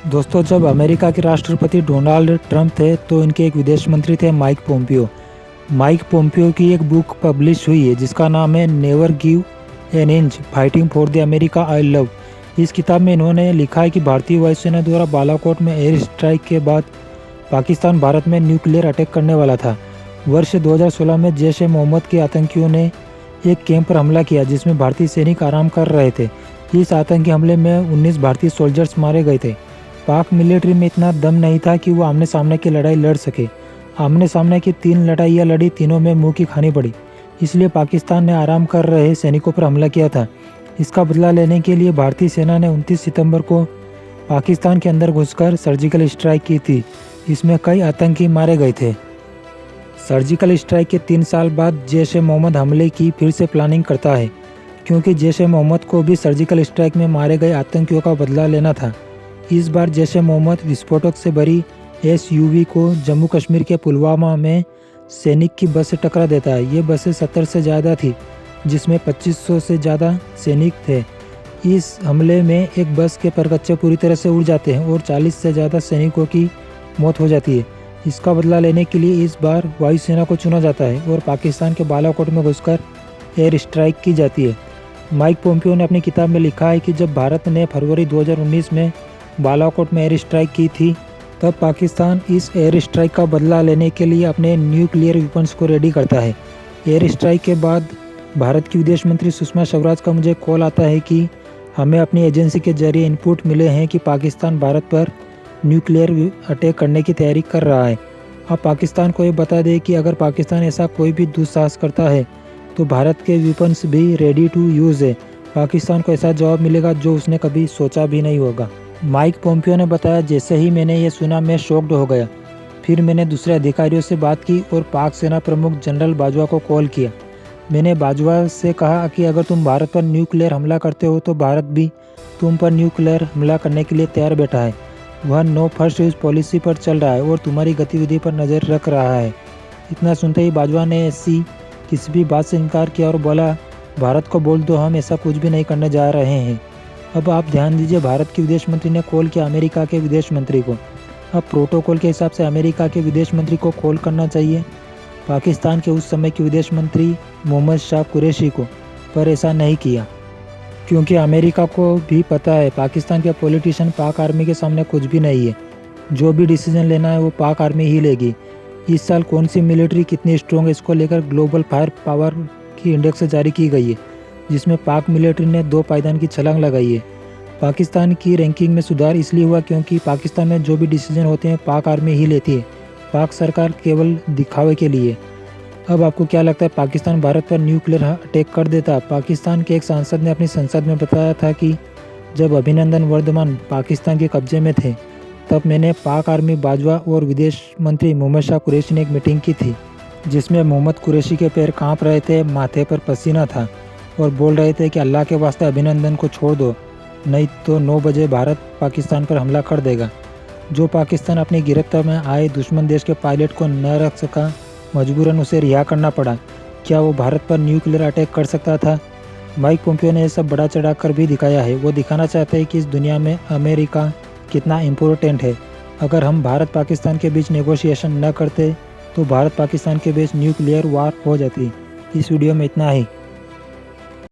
दोस्तों, जब अमेरिका के राष्ट्रपति डोनाल्ड ट्रंप थे तो इनके एक विदेश मंत्री थे माइक पोम्पियो। माइक पोम्पियो की एक बुक पब्लिश हुई है जिसका नाम है never give an inch fighting for the America I love. इस किताब में इन्होंने लिखा है कि भारतीय वायुसेना द्वारा बालाकोट में एयर स्ट्राइक के बाद पाकिस्तान भारत में न्यूक्लियर अटैक करने वाला था। वर्ष 2016 में जैश-ए-मोहम्मद के आतंकियों ने एक कैंप पर हमला किया जिसमें भारतीय सैनिक आराम कर रहे थे। इस आतंकी हमले में 19 भारतीय सोल्जर्स मारे गए थे। पाक मिलिट्री में इतना दम नहीं था कि वो आमने सामने की लड़ाई लड़ सके। आमने सामने की 3 लड़ाइयाँ लड़ी, तीनों में मुंह की खानी पड़ी। इसलिए पाकिस्तान ने आराम कर रहे सैनिकों पर हमला किया था। इसका बदला लेने के लिए भारतीय सेना ने 29 सितंबर को पाकिस्तान के अंदर घुसकर सर्जिकल स्ट्राइक की थी। इसमें कई आतंकी मारे गए थे। सर्जिकल स्ट्राइक के 3 साल बाद जैश-ए-मोहम्मद हमले की फिर से प्लानिंग करता है, क्योंकि जैश-ए-मोहम्मद को भी सर्जिकल स्ट्राइक में मारे गए आतंकियों का बदला लेना था। इस बार जैश-ए-मोहम्मद विस्फोटक से भरी एसयूवी को जम्मू कश्मीर के पुलवामा में सैनिक की बस से टकरा देता है। ये बसें 70 से ज़्यादा थी, जिसमें 2500 से ज़्यादा सैनिक थे। इस हमले में एक बस के परकच्चे पूरी तरह से उड़ जाते हैं और 40 से ज़्यादा सैनिकों की मौत हो जाती है। इसका बदला लेने के लिए इस बार वायुसेना को चुना जाता है और पाकिस्तान के बालाकोट में घुसकर एयर स्ट्राइक की जाती है। माइक पोम्पियो ने अपनी किताब में लिखा है कि जब भारत ने फरवरी 2019 में बालाकोट में एयर स्ट्राइक की थी, तब पाकिस्तान इस एयर स्ट्राइक का बदला लेने के लिए अपने न्यूक्लियर वेपन्स को रेडी करता है। एयर स्ट्राइक के बाद भारत की विदेश मंत्री सुषमा स्वराज का मुझे कॉल आता है कि हमें अपनी एजेंसी के जरिए इनपुट मिले हैं कि पाकिस्तान भारत पर न्यूक्लियर अटैक करने की तैयारी कर रहा है। अब पाकिस्तान को ये बता दें कि अगर पाकिस्तान ऐसा कोई भी दुस्साहस करता है तो भारत के वेपन्स भी रेडी टू यूज़ है। पाकिस्तान को ऐसा जवाब मिलेगा जो उसने कभी सोचा भी नहीं होगा। माइक पोम्पियो ने बताया, जैसे ही मैंने ये सुना मैं शॉक्ड हो गया। फिर मैंने दूसरे अधिकारियों से बात की और पाक सेना प्रमुख जनरल बाजवा को कॉल किया। मैंने बाजवा से कहा कि अगर तुम भारत पर न्यूक्लियर हमला करते हो तो भारत भी तुम पर न्यूक्लियर हमला करने के लिए तैयार बैठा है। वह नो फर्स्ट यूज़ पॉलिसी पर चल रहा है और तुम्हारी गतिविधि पर नज़र रख रहा है। इतना सुनते ही बाजवा ने ऐसी किसी भी बात से इनकार किया और बोला, भारत को बोल दो हम ऐसा कुछ भी नहीं करने जा रहे हैं। अब आप ध्यान दीजिए, भारत के विदेश मंत्री ने कॉल किया अमेरिका के विदेश मंत्री को। अब प्रोटोकॉल के हिसाब से अमेरिका के विदेश मंत्री को कॉल करना चाहिए पाकिस्तान के उस समय के विदेश मंत्री मोहम्मद शाह कुरैशी को, पर ऐसा नहीं किया, क्योंकि अमेरिका को भी पता है पाकिस्तान के पॉलिटिशियन पाक आर्मी के सामने कुछ भी नहीं है। जो भी डिसीजन लेना है वो पाक आर्मी ही लेगी। इस साल कौन सी मिलिट्री कितनी स्ट्रॉन्ग है इसको लेकर ग्लोबल फायर पावर की इंडेक्स जारी की गई है, जिसमें पाक मिलिट्री ने 2 पायदान की छलांग लगाई है। पाकिस्तान की रैंकिंग में सुधार इसलिए हुआ क्योंकि पाकिस्तान में जो भी डिसीजन होते हैं पाक आर्मी ही लेती है, पाक सरकार केवल दिखावे के लिए। अब आपको क्या लगता है, पाकिस्तान भारत पर न्यूक्लियर अटैक कर देता? पाकिस्तान के एक सांसद ने अपनी संसद में बताया था कि जब अभिनंदन वर्धमान पाकिस्तान के कब्जे में थे, तब मैंने पाक आर्मी बाजवा और विदेश मंत्री मोहम्मद शाह कुरैशी ने एक मीटिंग की थी, जिसमें मोहम्मद कुरैशी के पैर कांप रहे थे, माथे पर पसीना था और बोल रहे थे कि अल्लाह के वास्ते अभिनंदन को छोड़ दो, नहीं तो 9 बजे भारत पाकिस्तान पर हमला कर देगा। जो पाकिस्तान अपनी गिरफ्त में आए दुश्मन देश के पायलट को न रख सका, मजबूरन उसे रिहा करना पड़ा। क्या वो भारत पर न्यूक्लियर अटैक कर सकता था? माइक पोम्पियो ने यह सब बड़ा चढ़ाकर भी दिखाया है। वो दिखाना चाहते हैं कि इस दुनिया में अमेरिका कितना इम्पोर्टेंट है। अगर हम भारत पाकिस्तान के बीच नेगोशिएशन न करते तो भारत पाकिस्तान के बीच न्यूक्लियर वार हो जाती। इस वीडियो में इतना ही।